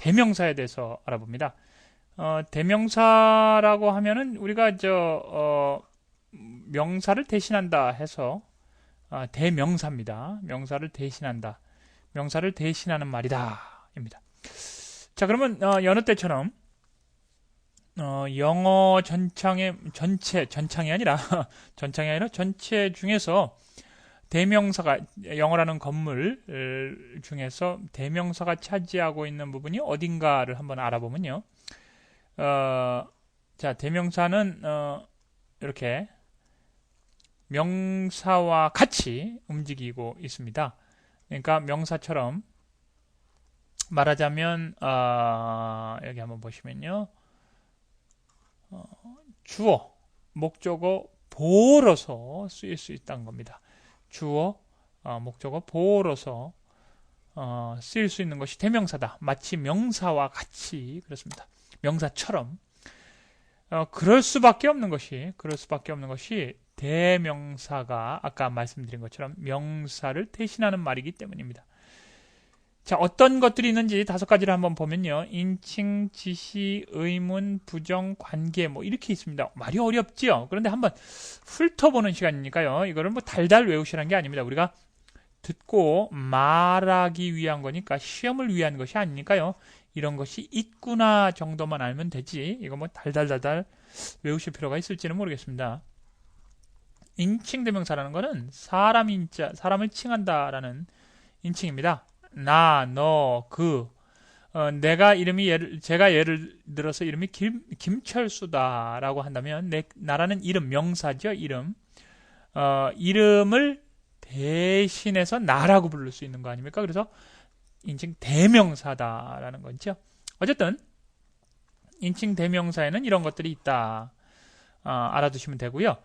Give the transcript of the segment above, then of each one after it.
대명사에 대해서 알아봅니다. 대명사라고 하면은 우리가 명사를 대신한다 해서 대명사입니다. 명사를 대신한다. 명사를 대신하는 말이다. 입니다. 자, 그러면 여느 때처럼 영어 전창이 아니라 전체 중에서 대명사가 영어라는 건물 중에서 대명사가 차지하고 있는 부분이 어딘가를 한번 알아보면요. 자, 대명사는 이렇게 명사와 같이 움직이고 있습니다. 그러니까 명사처럼 말하자면 여기 한번 보시면요. 주어, 목적어, 보어로서 쓰일 수 있다는 겁니다. 주어, 목적어, 보어로서 쓰일 수 있는 것이 대명사다. 마치 명사와 같이 그렇습니다. 명사처럼 그럴 수밖에 없는 것이 대명사가 아까 말씀드린 것처럼 명사를 대신하는 말이기 때문입니다. 자, 어떤 것들이 있는지 5가지를 한번 보면요. 인칭, 지시, 의문, 부정, 관계 뭐 이렇게 있습니다. 말이 어렵지요. 그런데 한번 훑어보는 시간이니까요. 이거를 뭐 달달 외우시라는 게 아닙니다. 우리가 듣고 말하기 위한 거니까 시험을 위한 것이 아니니까요. 이런 것이 있구나 정도만 알면 되지. 이거 뭐 달달달달 외우실 필요가 있을지는 모르겠습니다. 인칭 대명사라는 거는 사람을 칭한다라는 인칭입니다. 나, 너, 그. 제가 예를 들어서 이름이 김철수다라고 한다면 나라는 이름, 명사죠, 이름. 이름을 대신해서 나라고 부를 수 있는 거 아닙니까? 그래서 인칭 대명사다라는 거죠. 어쨌든 인칭 대명사에는 이런 것들이 있다. 알아두시면 되고요.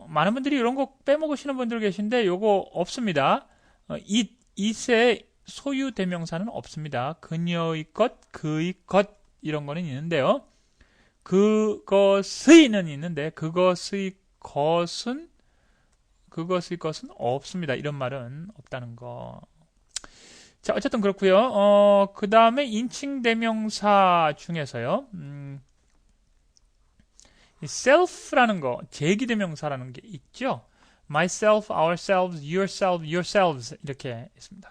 많은 분들이 이런 거 빼먹으시는 분들 계신데 요거 없습니다. it의 소유 대명사는 없습니다. 그녀의 것, 그의 것 이런 거는 있는데요. 그것의는 있는데 그것의 것은 없습니다. 이런 말은 없다는 거. 자, 어쨌든 그렇고요. 그 다음에 인칭 대명사 중에서요. self라는 거, 제기대명사라는 게 있죠. myself, ourselves, yourself, yourselves 이렇게 있습니다.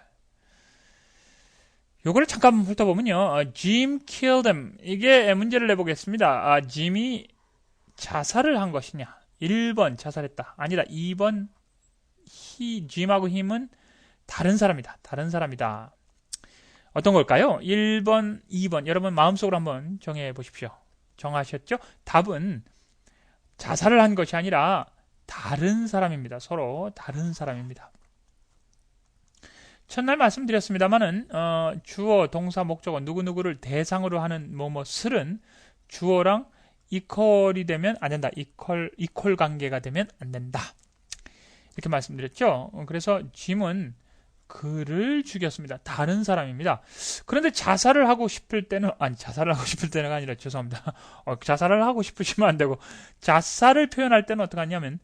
요거를 잠깐 훑어보면요. Jim killed him. 이게 문제를 내보겠습니다. 짐이 자살을 한 것이냐. 1번 자살했다. 아니다. 2번 Jim하고 him은 다른 사람이다. 다른 사람이다. 어떤 걸까요? 1번, 2번. 여러분 마음속으로 한번 정해 보십시오. 정하셨죠? 답은 자살을 한 것이 아니라 다른 사람입니다. 서로 다른 사람입니다. 첫날 말씀드렸습니다만은 주어, 동사, 목적어 누구누구를 대상으로 하는 뭐뭐슬은 주어랑 이퀄이 되면 안 된다. 이퀄 관계가 되면 안 된다. 이렇게 말씀드렸죠. 그래서 짐은 그를 죽였습니다. 다른 사람입니다. 그런데 자살을 하고 싶을 때는 아니라 죄송합니다. 자살을 하고 싶으시면 안 되고 자살을 표현할 때는 어떻게 하냐면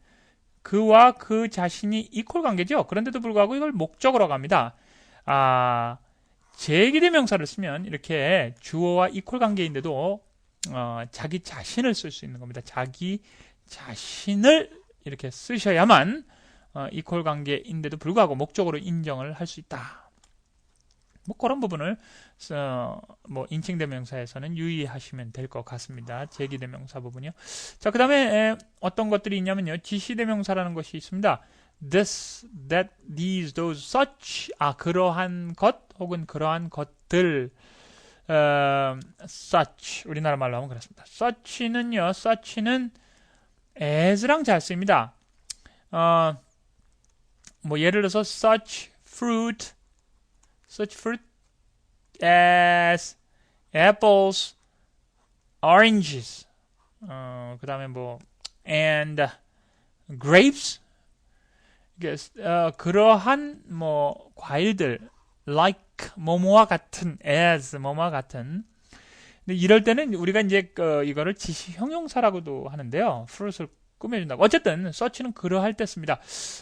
그와 그 자신이 이퀄 관계죠. 그런데도 불구하고 이걸 목적으로 합니다. 제기대명사를 쓰면 이렇게 주어와 이퀄 관계인데도 자기 자신을 쓸 수 있는 겁니다. 자기 자신을 이렇게 쓰셔야만 이퀄 관계인데도 불구하고 목적으로 인정을 할 수 있다. 뭐 그런 부분을 뭐 인칭대명사에서는 유의하시면 될 것 같습니다. 제기대명사 부분이요. 자, 그 다음에 어떤 것들이 있냐면요. 지시대명사라는 것이 있습니다. this, that, these, those, such. 그러한 것 혹은 그러한 것들. such. 우리나라 말로 하면 그렇습니다. such는 as랑 잘 쓰입니다. 뭐 예를 들어서 such fruit as apples, oranges. 그 다음에 뭐 and grapes. 그러한 뭐 과일들 like 뭐뭐와 같은 as 뭐뭐와 같은. 근데 이럴 때는 우리가 이제 이거를 지시 형용사라고도 하는데요. fruit을 꾸며준다고. 어쨌든 such는 그러할 때 씁니다.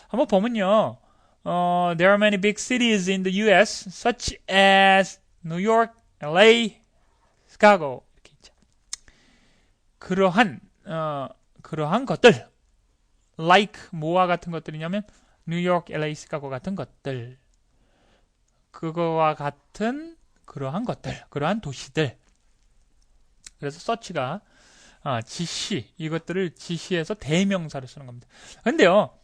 한번 보면요. There are many big cities in the U.S. such as New York LA, 시카고 이렇게 있죠. 그러한 것들, like 뭐와 같은 것들이냐면 뉴욕, LA, 시카고 같은 것들, 그거와 같은 그러한 것들, 그러한 도시들. 그래서 서치가 지시, 이것들을 지시해서 대명사를 쓰는 겁니다. 근데요,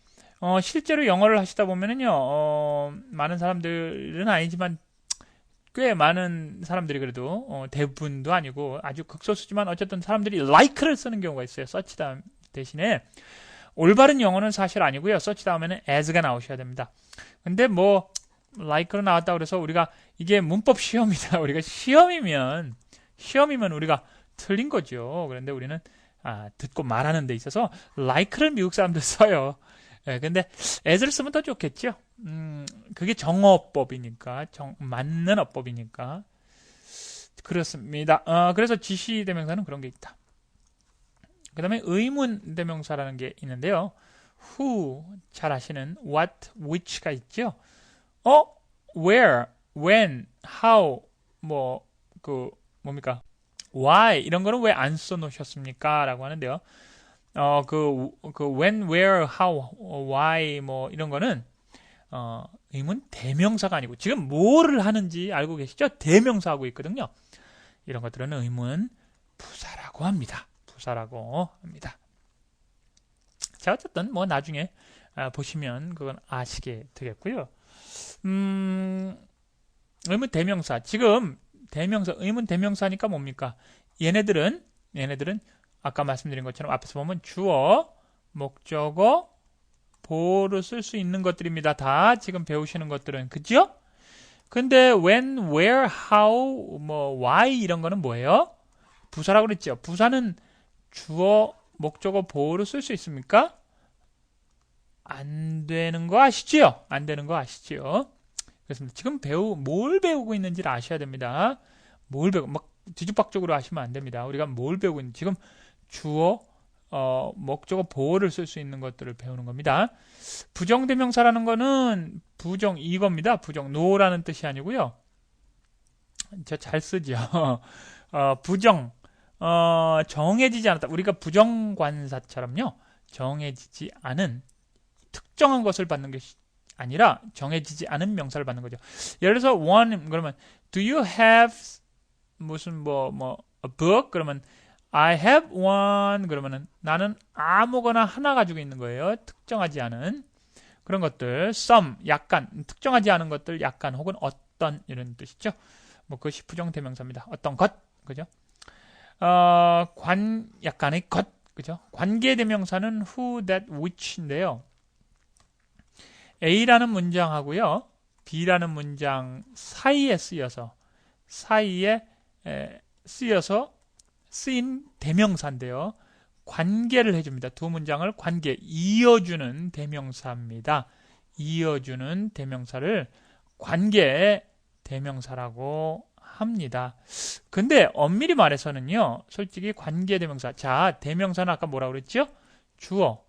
실제로 영어를 하시다 보면은요, 많은 사람들은 아니지만 꽤 많은 사람들이 그래도 대부분도 아니고 아주 극소수지만 어쨌든 사람들이 like를 쓰는 경우가 있어요. 서치 다음 대신에 올바른 영어는 사실 아니고요. 서치 다음에는 as가 나오셔야 됩니다. 근데 뭐 like로 나왔다 그래서 우리가 이게 문법 시험이다. 우리가 시험이면 우리가 틀린 거죠. 그런데 우리는 듣고 말하는 데 있어서 like를 미국 사람들 써요. 예, 근데 as를 쓰면 더 좋겠죠. 그게 정어법이니까, 맞는 어법이니까. 그렇습니다. 그래서 지시 대명사는 그런 게 있다. 그 다음에 의문 대명사라는 게 있는데요. who, 잘 아시는 what, which가 있죠. where, when, how, 뭡니까? why, 이런 거는 왜 안 써놓으셨습니까? 라고 하는데요. when, where, how, why, 이런 거는, 의문 대명사가 아니고, 지금 뭐를 하는지 알고 계시죠? 대명사하고 있거든요. 이런 것들은 의문 부사라고 합니다. 자, 어쨌든, 나중에, 보시면 그건 아시게 되겠고요. 의문 대명사. 지금, 의문 대명사니까 뭡니까? 얘네들은, 아까 말씀드린 것처럼 앞에서 보면 주어, 목적어, 보어로 쓸 수 있는 것들입니다. 다 지금 배우시는 것들은. 그죠? 근데 when, where, how, why 이런 거는 뭐예요? 부사라고 그랬죠. 부사는 주어, 목적어, 보어로 쓸 수 있습니까? 안 되는 거 아시죠? 안 되는 거 아시죠? 그렇습니다. 지금 뭘 배우고 있는지를 아셔야 됩니다. 뭘 배우고, 뒤죽박죽으로 하시면 안 됩니다. 우리가 뭘 배우고 있는지. 지금 주어, 목적어, 보어를 쓸 수 있는 것들을 배우는 겁니다. 부정대명사라는 거는 이겁니다. 부정, no라는 뜻이 아니고요. 저 잘 쓰죠. 부정, 정해지지 않았다. 우리가 부정관사처럼요. 정해지지 않은 특정한 것을 받는 것이 아니라 정해지지 않은 명사를 받는 거죠. 예를 들어서 one 그러면 do you have 무슨 a book 그러면 I have one 그러면은 나는 아무거나 하나 가지고 있는 거예요. 특정하지 않은 그런 것들. some 약간 특정하지 않은 것들 약간 혹은 어떤 이런 뜻이죠. 그것이 부정대명사입니다. 어떤 것 그죠? 약간의 것 그죠? 관계대명사는 who, that, which인데요. A라는 문장하고요. B라는 문장 사이에 쓰인 대명사인데요. 관계를 해줍니다. 두 문장을 이어주는 대명사입니다. 이어주는 대명사를 관계 대명사라고 합니다. 근데 엄밀히 말해서는요. 솔직히 관계 대명사. 자, 대명사는 아까 뭐라고 그랬죠? 주어,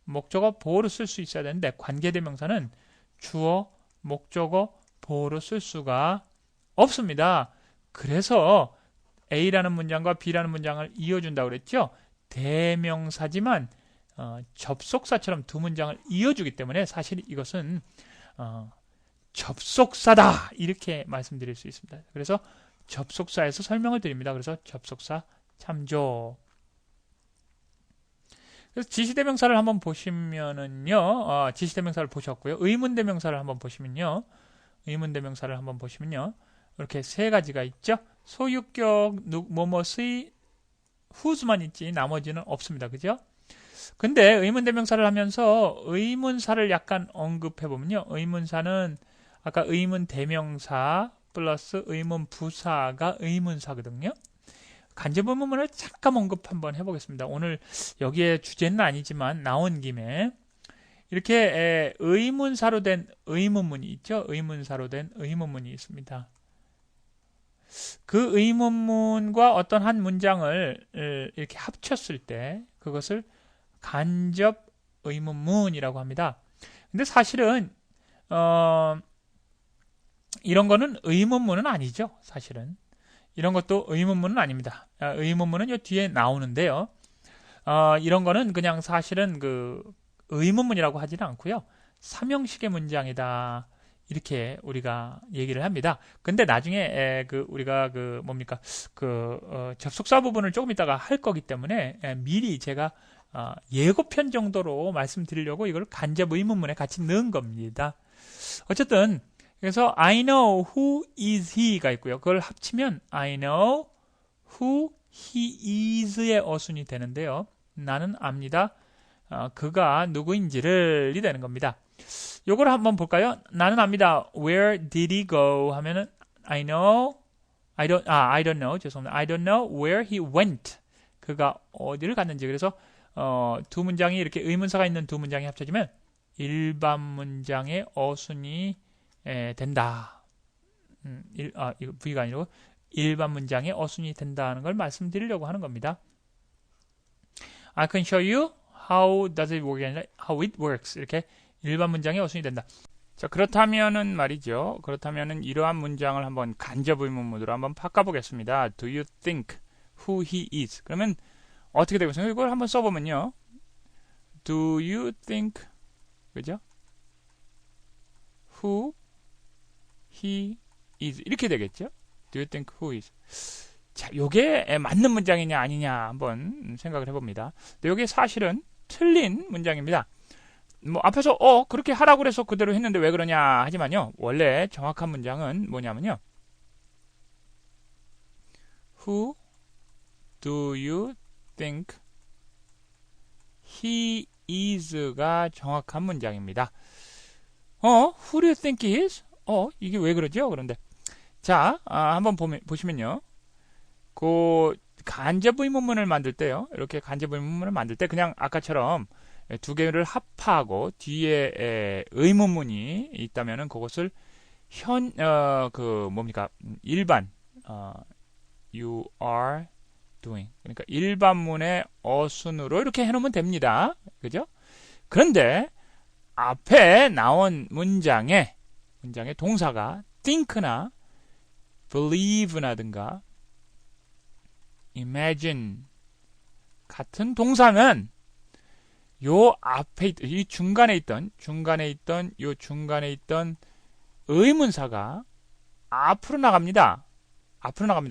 목적어, 보어로 쓸 수 있어야 되는데 관계 대명사는 주어, 목적어, 보어로 쓸 수가 없습니다. 그래서 A라는 문장과 B라는 문장을 이어준다고 그랬죠. 대명사지만 접속사처럼 두 문장을 이어주기 때문에 사실 이것은 접속사다 이렇게 말씀드릴 수 있습니다. 그래서 접속사에서 설명을 드립니다. 그래서 접속사 참조. 그래서 지시대명사를 한번 보시면은요, 지시대명사를 보셨고요. 의문대명사를 한번 보시면요, 이렇게 세 가지가 있죠. 소유격, 뭐뭐의, whose만 있지 나머지는 없습니다. 그죠? 근데 의문대명사를 하면서 의문사를 약간 언급해보면요. 의문사는 아까 의문대명사 플러스 의문부사가 의문사거든요. 간접의문문을 잠깐 언급 한번 해보겠습니다. 오늘 여기에 주제는 아니지만 나온 김에 이렇게 의문사로 된 의문문이 있죠. 의문사로 된 의문문이 있습니다. 그 의문문과 어떤 한 문장을 이렇게 합쳤을 때 그것을 간접 의문문이라고 합니다. 근데 사실은 이런 거는 의문문은 아니죠. 사실은 이런 것도 의문문은 아닙니다. 의문문은 요 뒤에 나오는데요. 이런 거는 그냥 사실은 그 의문문이라고 하지는 않고요. 삼형식의 문장이다. 이렇게 우리가 얘기를 합니다. 근데 나중에 우리가 뭡니까? 접속사 부분을 조금 이따가 할 거기 때문에 미리 제가 예고편 정도로 말씀드리려고 이걸 간접 의문문에 같이 넣은 겁니다. 어쨌든 그래서 I know who is he가 있고요. 그걸 합치면 I know who he is의 어순이 되는데요. 나는 압니다. 그가 누구인지를 이 되는 겁니다. 요걸 한번 볼까요? 나는 압니다. Where did he go? 하면은 I don't know. 죄송합니다. I don't know where he went. 그가 어디를 갔는지. 그래서 두 문장이 이렇게 의문사가 있는 두 문장이 합쳐지면 일반 문장의 어순이 된다. 이거 V가 아니고 일반 문장의 어순이 된다는 걸 말씀드리려고 하는 겁니다. I can show you how does it work, how it works. 이렇게 일반 문장의 어순이 된다. 자, 그렇다면은 말이죠. 그렇다면은 이러한 문장을 한번 간접 의문문으로 한번 바꿔보겠습니다. Do you think who he is? 그러면 어떻게 되겠어요? 이걸 한번 써보면요. Do you think, 그죠? Who he is. 이렇게 되겠죠? Do you think who is? 자, 요게 맞는 문장이냐 아니냐 한번 생각을 해봅니다. 근데 요게 사실은 틀린 문장입니다. 뭐 앞에서 그렇게 하라고 그래서 그대로 했는데 왜 그러냐 하지만요. 원래 정확한 문장은 뭐냐면요. Who do you think he is가 정확한 문장입니다. Who do you think he is? 이게 왜 그러죠? 그런데 자, 한번 보시면요. 간접 의문문을 만들 때요. 이렇게 간접 의문문을 만들 때 그냥 아까처럼 두 개를 합하고 뒤에 의문문이 있다면은 그것을 일반 you are doing. 그러니까 일반문의 어순으로 이렇게 해놓으면 됩니다. 그죠? 그런데 앞에 나온 문장의 동사가 think나 believe나든가 imagine 같은 동사는 요 앞에 이 중간에 있던 의문사가 앞으로 나갑니다.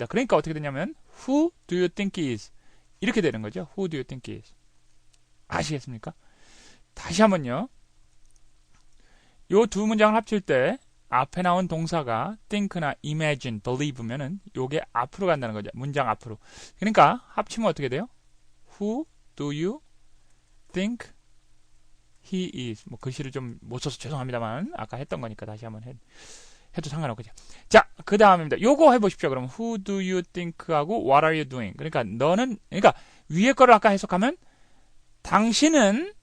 그러니까 어떻게 되냐면 who do you think is 이렇게 되는 거죠. Who do you think is? 아시겠습니까? 다시 한번요. 요 두 문장을 합칠 때 앞에 나온 동사가 think나 imagine, believe면은 요게 앞으로 간다는 거죠. 문장 앞으로. 그러니까 합치면 어떻게 돼요? Who do you think he is? 뭐 글씨를 좀 못 써서 죄송합니다만 아까 했던 거니까 다시 한번 해도 상관없겠죠. 자, 그 다음입니다. 요거 해보십시오. 그럼 who do you think하고 what are you doing? 그러니까 그러니까 위에 거를 아까 해석하면 당신은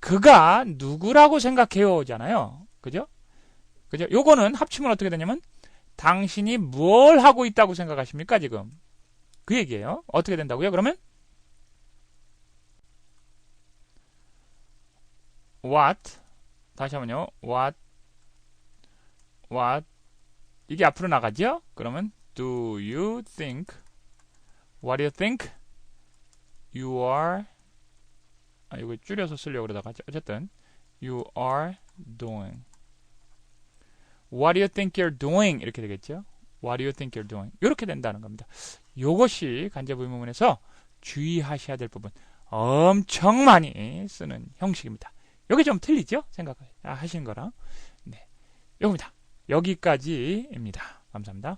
그가 누구라고 생각해요잖아요. 그죠? 요거는 합치면 어떻게 되냐면 당신이 뭘 하고 있다고 생각하십니까 지금? 그 얘기예요. 어떻게 된다고요? 그러면 what 다시 한번요. what 이게 앞으로 나가죠? 그러면 do you think what do you think you are 이거 줄여서 쓰려고 그러다가 어쨌든 you are doing what do you think you're doing 이렇게 되겠죠? what do you think you're doing 이렇게 된다는 겁니다. 이것이 간접 의문문에서 주의하셔야 될 부분 엄청 많이 쓰는 형식입니다. 여기 좀 틀리죠? 생각하시는 거랑 네, 요겁니다. 여기까지입니다. 감사합니다.